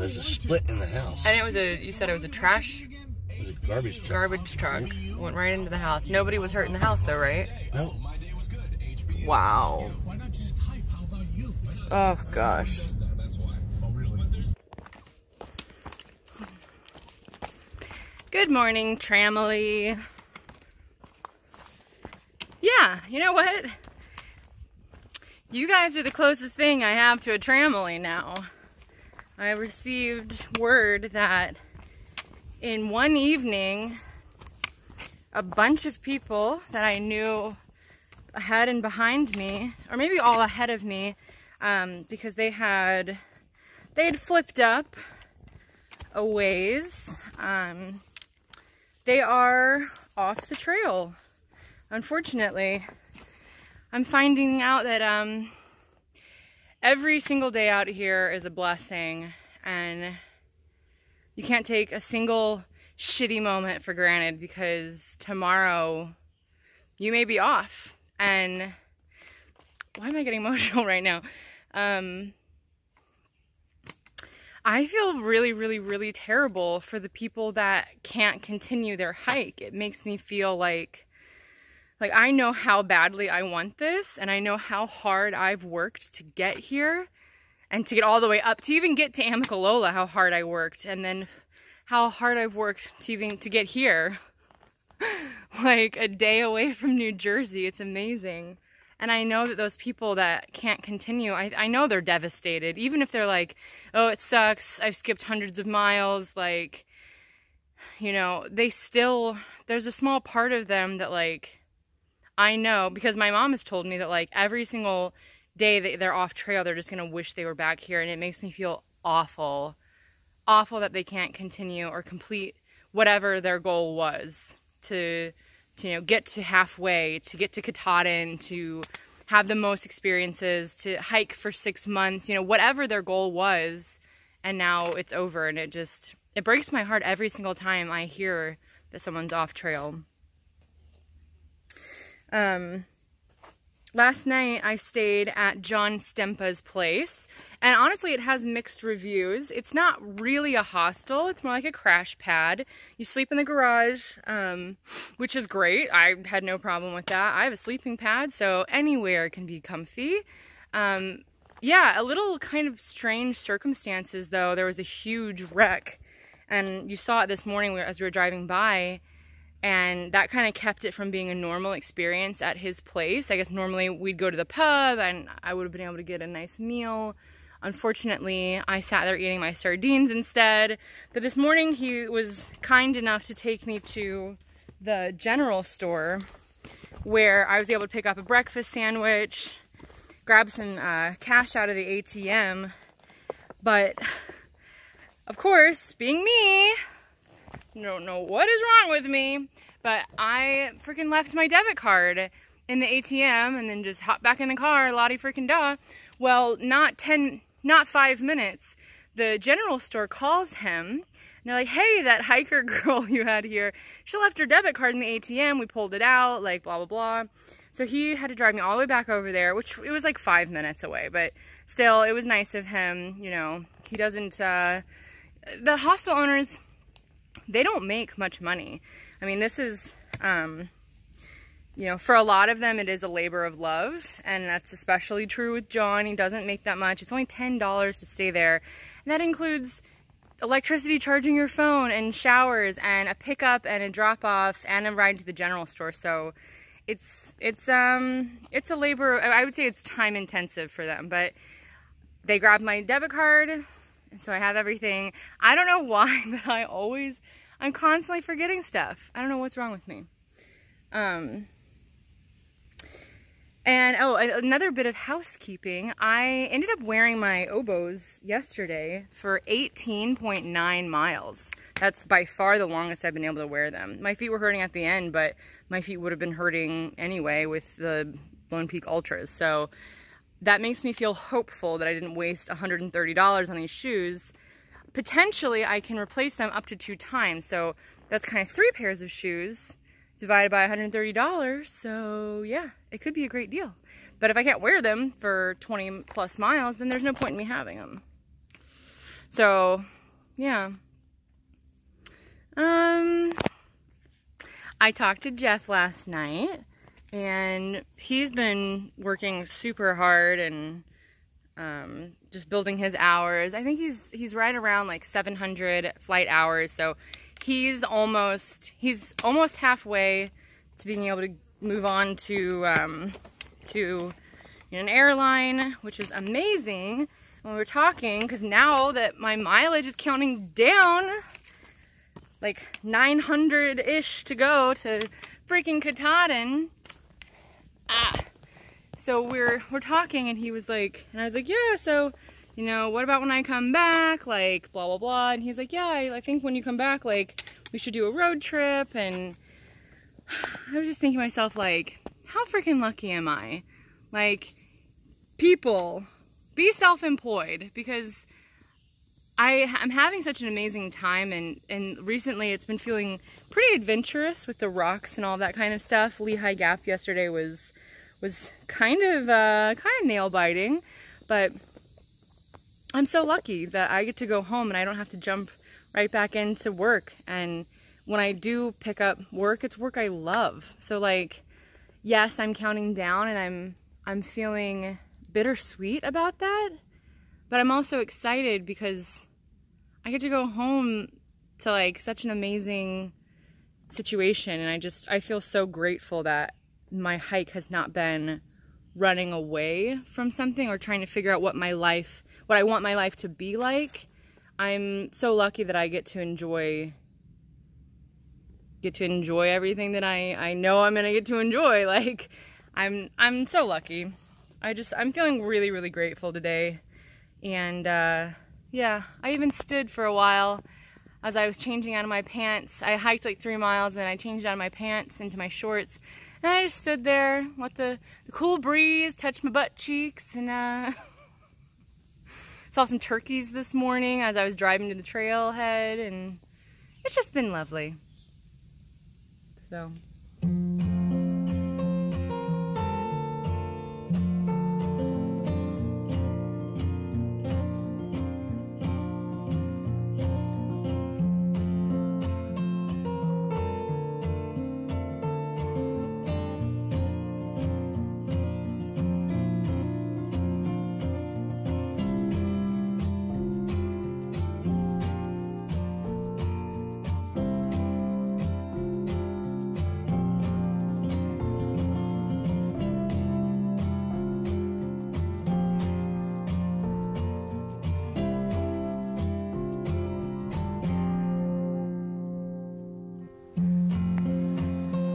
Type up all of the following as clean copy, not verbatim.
there's a split in the house. And it was you said it was a trash? It was a garbage truck. Garbage truck. Went right into the house. Nobody was hurt in the house though, right? No. Wow. Oh gosh. Good morning, Tramily. Yeah, you know what? You guys are the closest thing I have to a Tramily now. I received word that in one evening, a bunch of people that I knew ahead and behind me, or maybe all ahead of me, because they had flipped up a ways. They are off the trail. Unfortunately, I'm finding out that every single day out here is a blessing, and you can't take a single shitty moment for granted, because tomorrow you may be off. And why am I getting emotional right now? I feel really, really, really terrible for the people that can't continue their hike. It makes me feel like I know how badly I want this, and I know how hard I've worked to get here and to get all the way up, to even get to Amicalola, how hard I worked, and then how hard I've worked to get here. Like a day away from New Jersey. It's amazing. And I know that those people that can't continue, I know they're devastated. Even if they're like, oh, it sucks, I've skipped hundreds of miles, like, you know, there's a small part of them that, like, I know, because my mom has told me that, like, every single day that they're off trail, they're just gonna wish they were back here, and it makes me feel awful. Awful that they can't continue or complete whatever their goal was to you know, get to halfway, to get to Katahdin, to have the most experiences, to hike for 6 months, you know, whatever their goal was, and now it's over, and it breaks my heart every single time I hear that someone's off trail. Last night I stayed at John Stempa's place, and honestly it has mixed reviews. It's not really a hostel, it's more like a crash pad. You sleep in the garage, which is great. I had no problem with that. I have a sleeping pad, so anywhere can be comfy. Yeah, a little kind of strange circumstances though. There was a huge wreck, and you saw it this morning as we were driving by. And that kind of kept it from being a normal experience at his place. I guess normally we'd go to the pub and I would have been able to get a nice meal. Unfortunately, I sat there eating my sardines instead. But this morning he was kind enough to take me to the general store, where I was able to pick up a breakfast sandwich, grab some cash out of the ATM. But of course, being me, don't know what is wrong with me, but I freaking left my debit card in the ATM and then just hopped back in the car, lottie freaking da. Well, not 5 minutes, the general store calls him, and they're like, hey, that hiker girl you had here, she left her debit card in the ATM, we pulled it out, like blah, blah, blah. So he had to drive me all the way back over there, which it was like 5 minutes away, but still, it was nice of him, you know. He doesn't, the hostel owners, they don't make much money. I mean, this is, you know, for a lot of them, it is a labor of love, and that's especially true with John. He doesn't make that much. It's only $10 to stay there, and that includes electricity, charging your phone, and showers, and a pickup, and a drop-off, and a ride to the general store. So it's a labor. I would say it's time-intensive for them, but they grabbed my debit card. So I have everything. I don't know why, but I'm constantly forgetting stuff. I don't know what's wrong with me. And oh, another bit of housekeeping. I ended up wearing my oboes yesterday for 18.9 miles. That's by far the longest I've been able to wear them. My feet were hurting at the end, but my feet would have been hurting anyway with the Lone Peak Ultras. So that makes me feel hopeful that I didn't waste $130 on these shoes. Potentially, I can replace them up to 2 times. So that's kind of 3 pairs of shoes divided by $130. So yeah, it could be a great deal. But if I can't wear them for 20 plus miles, then there's no point in me having them. So yeah. I talked to Jeff last night, and he's been working super hard and just building his hours. I think he's right around like 700 flight hours, so he's almost halfway to being able to move on to an airline, which is amazing. When we were talking, because now that my mileage is counting down, like 900-ish to go to freaking Katahdin. So we're talking, and he was like, and I was like, yeah, so, you know, what about when I come back, like, blah, blah, blah, and he's like, yeah, I think when you come back, like, we should do a road trip, and I was just thinking to myself, like, how freaking lucky am I? Like, people, be self-employed, because I'm having such an amazing time, and recently it's been feeling pretty adventurous with the rocks and all that kind of stuff. Lehigh Gap yesterday was kind of nail-biting, but I'm so lucky that I get to go home and I don't have to jump right back into work. And when I do pick up work, it's work I love. So, like, yes, I'm counting down, and I'm feeling bittersweet about that, but I'm also excited because I get to go home to, like, such an amazing situation, and I feel so grateful that my hike has not been running away from something or trying to figure out what I want my life to be like. I'm so lucky that I get to enjoy everything that I know I'm gonna get to enjoy. Like, I'm so lucky. I'm feeling really, really grateful today. And yeah, I even stood for a while as I was changing out of my pants. I hiked like 3 miles, and I changed out of my pants into my shorts, and I just stood there, let the cool breeze touch my butt cheeks, and saw some turkeys this morning as I was driving to the trailhead, and it's just been lovely. So.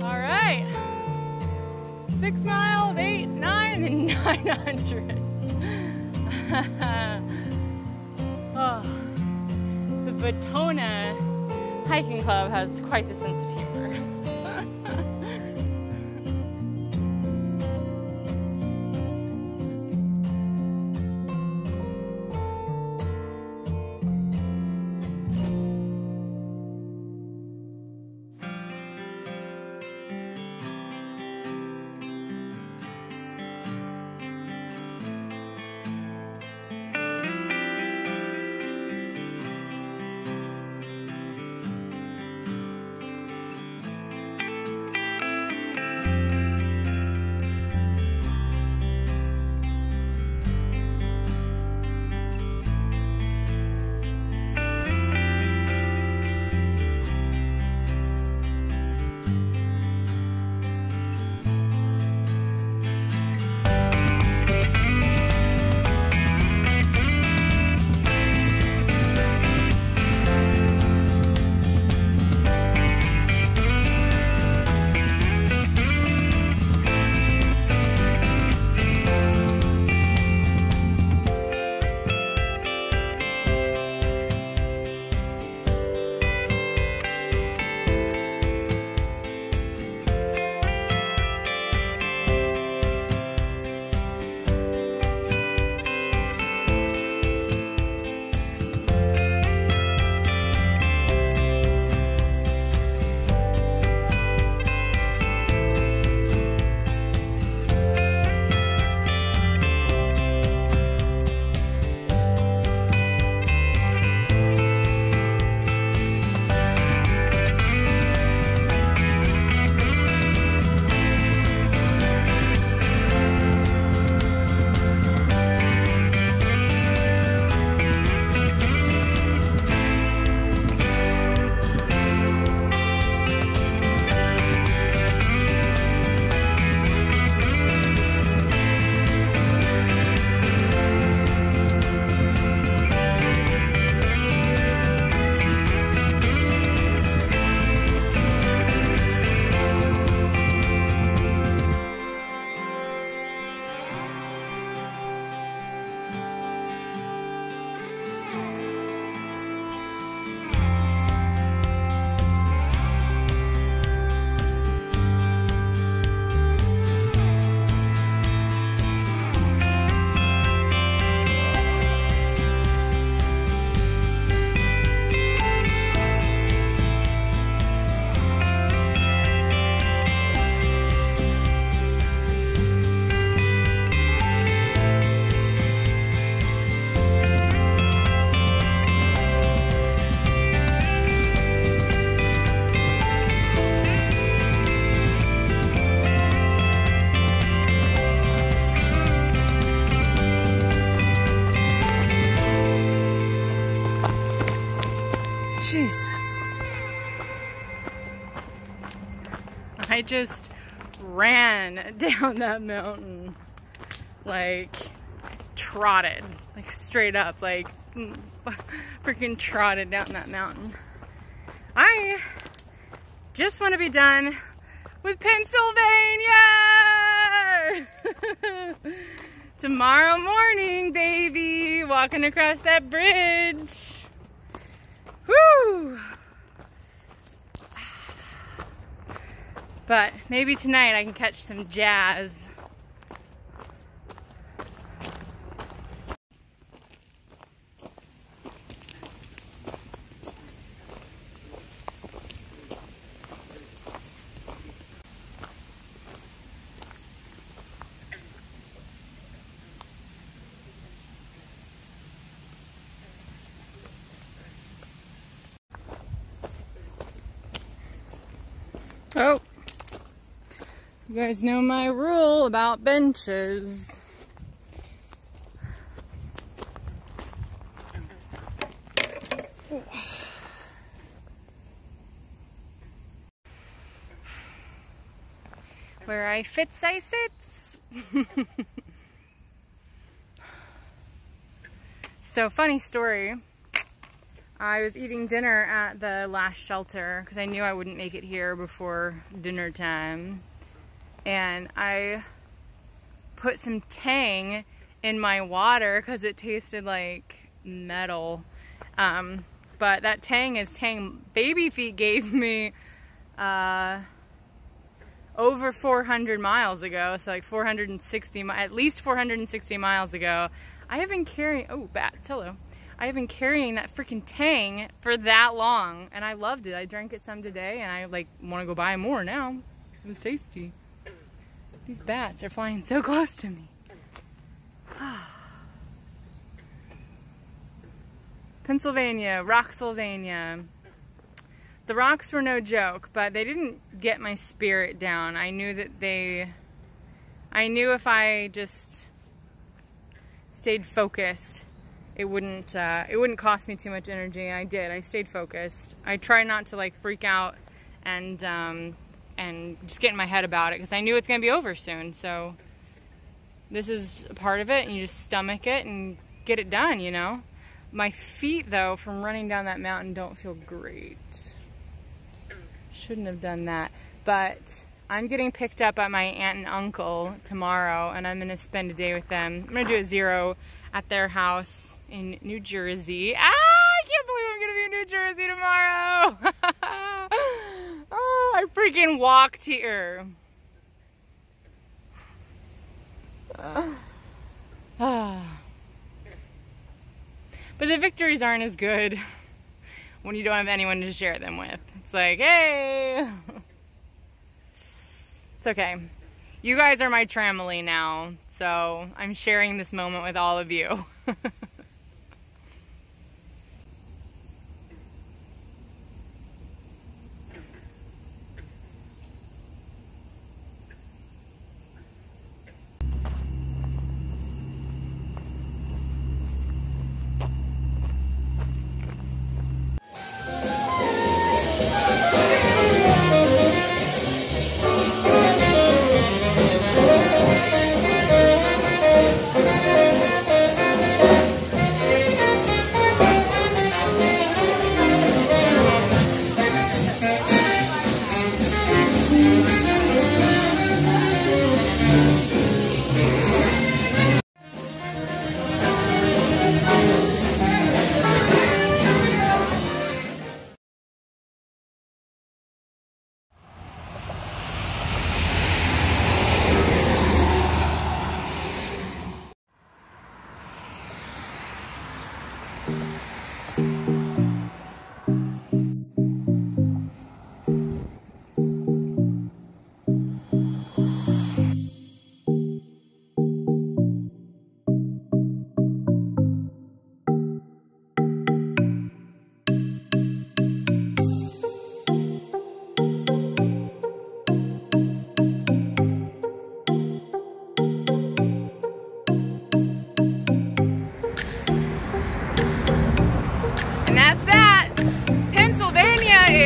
All right, 6 miles, 8, 9, and 900. Oh, the Batona Hiking Club has quite the sense of humor. Jesus. I just ran down that mountain, like trotted, like straight up, like freaking trotted down that mountain. I just want to be done with Pennsylvania! Tomorrow morning, baby, walking across that bridge. Woo! But maybe tonight I can catch some jazz. Oh, you guys know my rule about benches. Where I fits, I sits. So, funny story. I was eating dinner at the last shelter because I knew I wouldn't make it here before dinner time. And I put some Tang in my water because it tasted like metal. But that Tang is Tang Baby Feet gave me over 400 miles ago. So like 460, at least 460 miles ago. I have been carrying, oh, bats, hello. I have been carrying that freaking Tang for that long, and I loved it. I drank it some today, and I like want to go buy more now. It was tasty. These bats are flying so close to me. Pennsylvania, Rocksylvania. The rocks were no joke, but they didn't get my spirit down. I knew that I knew if I just stayed focused, it wouldn't cost me too much energy. And I did. I stayed focused. I tried not to like freak out and just get in my head about it because I knew it's gonna be over soon. So this is a part of it, and you just stomach it and get it done, you know. My feet, though, from running down that mountain don't feel great. Shouldn't have done that. But I'm getting picked up by my aunt and uncle tomorrow, and I'm gonna spend a day with them. I'm gonna do a 0 at their house in New Jersey. Ah, I can't believe I'm gonna be in New Jersey tomorrow. Oh, I freaking walked here. But the victories aren't as good when you don't have anyone to share them with. It's like, hey. It's okay. You guys are my trampoline now, so I'm sharing this moment with all of you.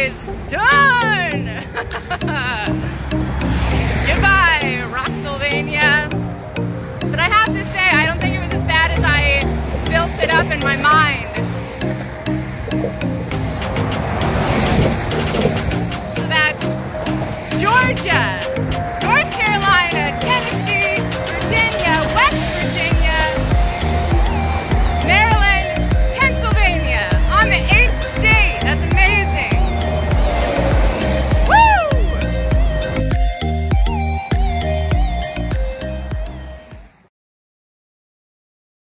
is done. Goodbye, Rocksylvania. But I have to say, I don't think it was as bad as I built it up in my mind. So that's Georgia.